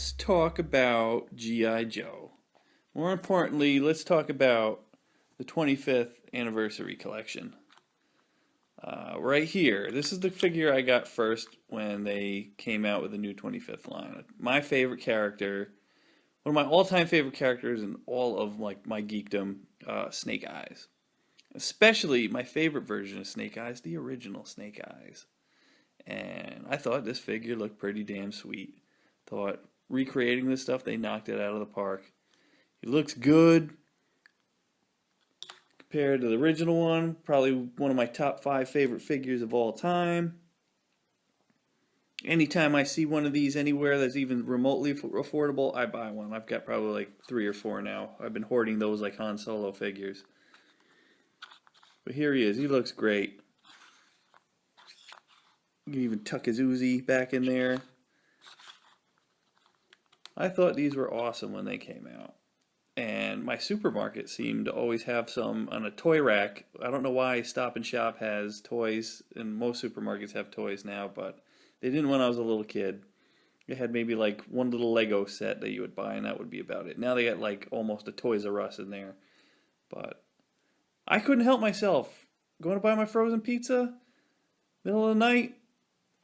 let's talk about G.I. Joe. More importantly, let's talk about the 25th anniversary collection. Right here, this is the figure I got first when they came out with the new 25th line. My favorite character, one of my all-time favorite characters in all of like my geekdom, Snake Eyes. Especially my favorite version of Snake Eyes, the original Snake Eyes. And I thought this figure looked pretty damn sweet. Thought recreating this stuff, they knocked it out of the park. He looks good compared to the original one. Probably one of my top 5 favorite figures of all time. Anytime I see one of these anywhere that's even remotely affordable, I buy one. I've got probably like 3 or 4 now. I've been hoarding those like Han Solo figures. But here he is. He looks great. You can even tuck his Uzi back in there. I thought these were awesome when they came out. And my supermarket seemed to always have some on a toy rack. I don't know why Stop and Shop has toys, and most supermarkets have toys now, but they didn't when I was a little kid. They had maybe like one little Lego set that you would buy, and that would be about it. Now they got like almost a Toys R Us in there. But I couldn't help myself. Going to buy my frozen pizza? Middle of the night?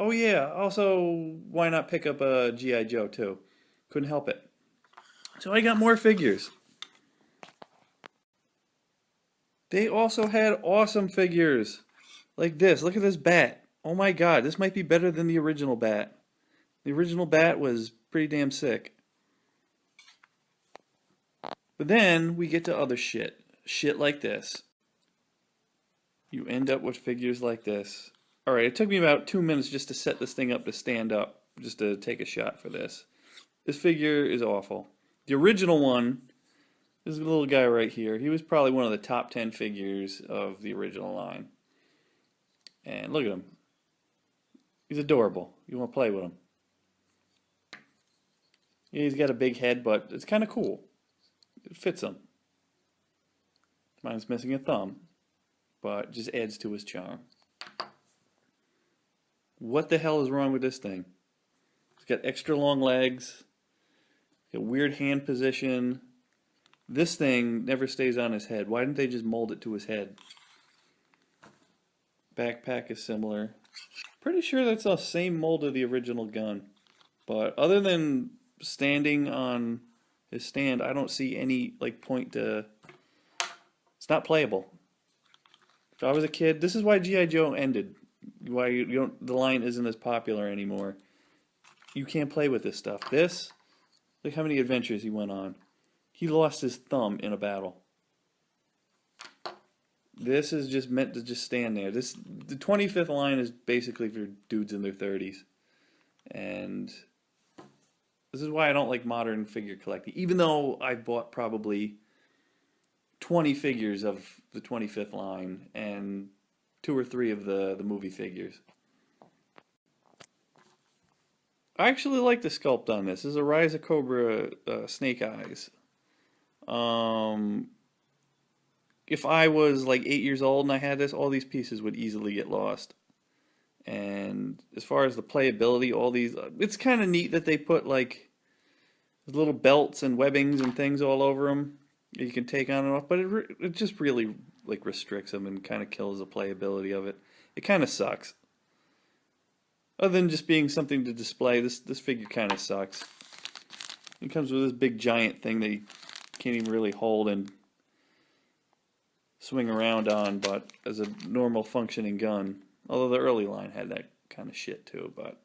Oh yeah, also, why not pick up a G.I. Joe too? Couldn't help it. So I got more figures. They also had awesome figures. Like this. Look at this bat. Oh my god, this might be better than the original bat. The original bat was pretty damn sick. But then we get to other shit. Shit like this. You end up with figures like this. Alright, it took me about 2 minutes just to set this thing up to stand up. Just to take a shot for this. This figure is awful. The original one, this is a little guy right here. He was probably one of the top 10 figures of the original line. And look at him. He's adorable. You want to play with him. Yeah, he's got a big head, but it's kind of cool. It fits him. Mine's missing a thumb, but it just adds to his charm. What the hell is wrong with this thing? It's got extra long legs. A weird hand position. This thing never stays on his head. Why didn't they just mold it to his head? Backpack is similar. Pretty sure that's the same mold of the original gun. But other than standing on his stand, I don't see any like point to... It's not playable. If I was a kid, this is why G.I. Joe ended. Why you don't, the line isn't as popular anymore. You can't play with this stuff. This... Look how many adventures he went on. He lost his thumb in a battle. This is just meant to just stand there. The 25th line is basically for dudes in their 30s. And this is why I don't like modern figure collecting. Even though I bought probably 20 figures of the 25th line and 2 or 3 of the movie figures. I actually like the sculpt on this. This is a Rise of Cobra Snake Eyes. If I was like 8 years old and I had this, all these pieces would easily get lost. And as far as the playability, all these, it's kind of neat that they put like little belts and webbings and things all over them that you can take on and off. But it just really like restricts them and kind of kills the playability of it. It kind of sucks. Other than just being something to display, this figure kind of sucks. It comes with this big giant thing that you can't even really hold and swing around on, but as a normal functioning gun. Although the early line had that kind of shit too, but...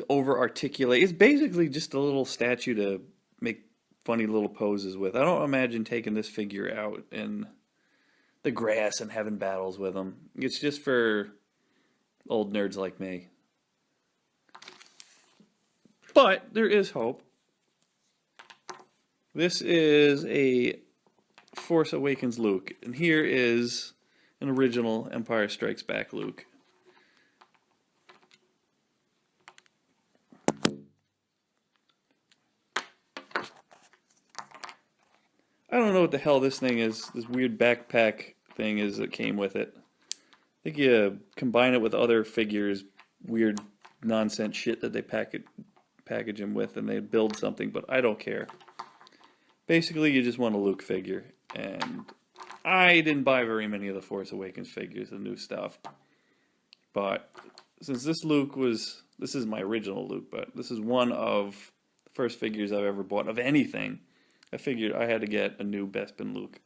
over-articulate. It's basically just a little statue to make funny little poses with. I don't imagine taking this figure out in the grass and having battles with them. It's just for old nerds like me. But there is hope. This is a Force Awakens Luke, and here is an original Empire Strikes Back Luke. I don't know what the hell this thing is, this weird backpack thing is that came with it. I think you combine it with other figures, weird nonsense shit that they package them with, and they build something, but I don't care. Basically, you just want a Luke figure, and I didn't buy very many of the Force Awakens figures, the new stuff. But since this is my original Luke, but this is one of the first figures I've ever bought of anything, I figured I had to get a new Bespin Luke.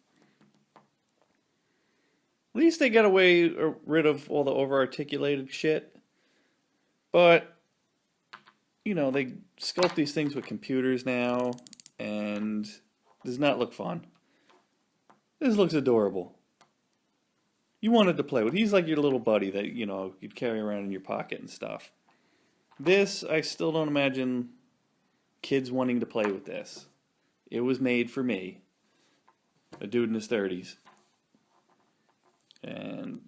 At least they got rid of all the over-articulated shit. But, you know, they sculpt these things with computers now, and it does not look fun. This looks adorable. You wanted to play with. He's like your little buddy that, you know, you'd carry around in your pocket and stuff. This, I still don't imagine kids wanting to play with this. It was made for me, a dude in his 30s. And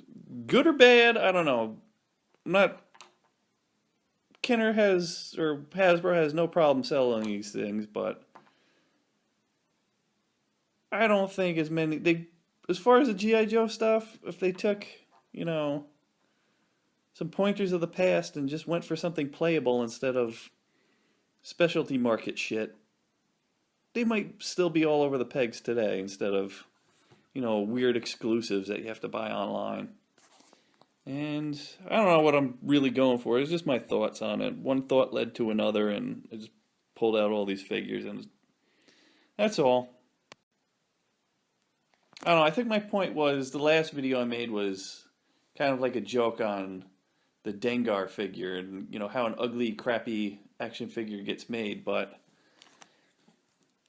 good or bad, I don't know. Kenner has, or Hasbro has no problem selling these things, but I don't think as far as the G.I. Joe stuff, if they took, you know, some pointers of the past and just went for something playable instead of specialty market shit, they might still be all over the pegs today instead of, you know, weird exclusives that you have to buy online. And I don't know what I'm really going for. It's just my thoughts on it. One thought led to another, and I just pulled out all these figures, and that's all. I don't know, I think my point was, the last video I made was kind of like a joke on the Dengar figure and, you know, how an ugly, crappy action figure gets made, but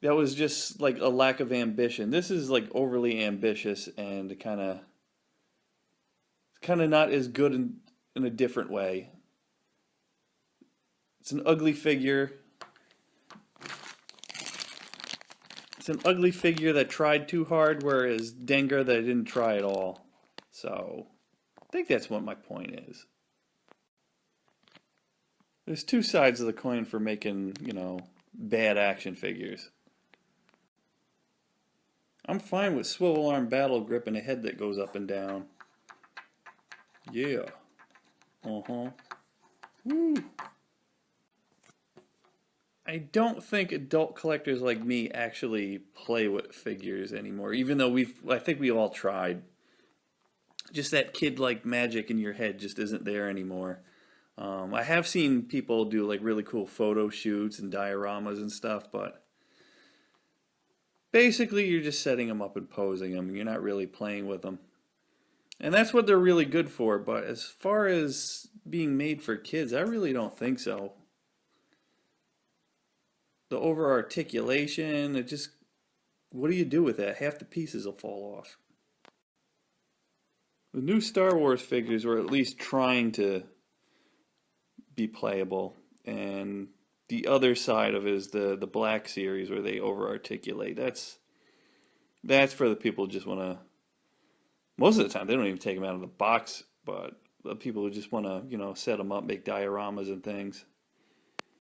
that was just like a lack of ambition. This is like overly ambitious and kind of not as good in a different way. It's an ugly figure. It's an ugly figure that tried too hard, whereas Dengar that didn't try at all. So, I think that's what my point is. There's two sides of the coin for making, you know, bad action figures. I'm fine with swivel arm battle grip and a head that goes up and down. Yeah. Uh-huh. Woo. I don't think adult collectors like me actually play with figures anymore, even though I think we all tried. Just that kid-like magic in your head just isn't there anymore. I have seen people do like really cool photo shoots and dioramas and stuff, but basically you're just setting them up and posing them. You're not really playing with them. And that's what they're really good for, but as far as being made for kids, I really don't think so. The over-articulation, what do you do with that? Half the pieces will fall off. The new Star Wars figures were at least trying to be playable, and the other side of it is the Black Series where they over-articulate. That's for the people who just want to, most of the time they don't even take them out of the box, but the people who just want to, you know, set them up, make dioramas and things.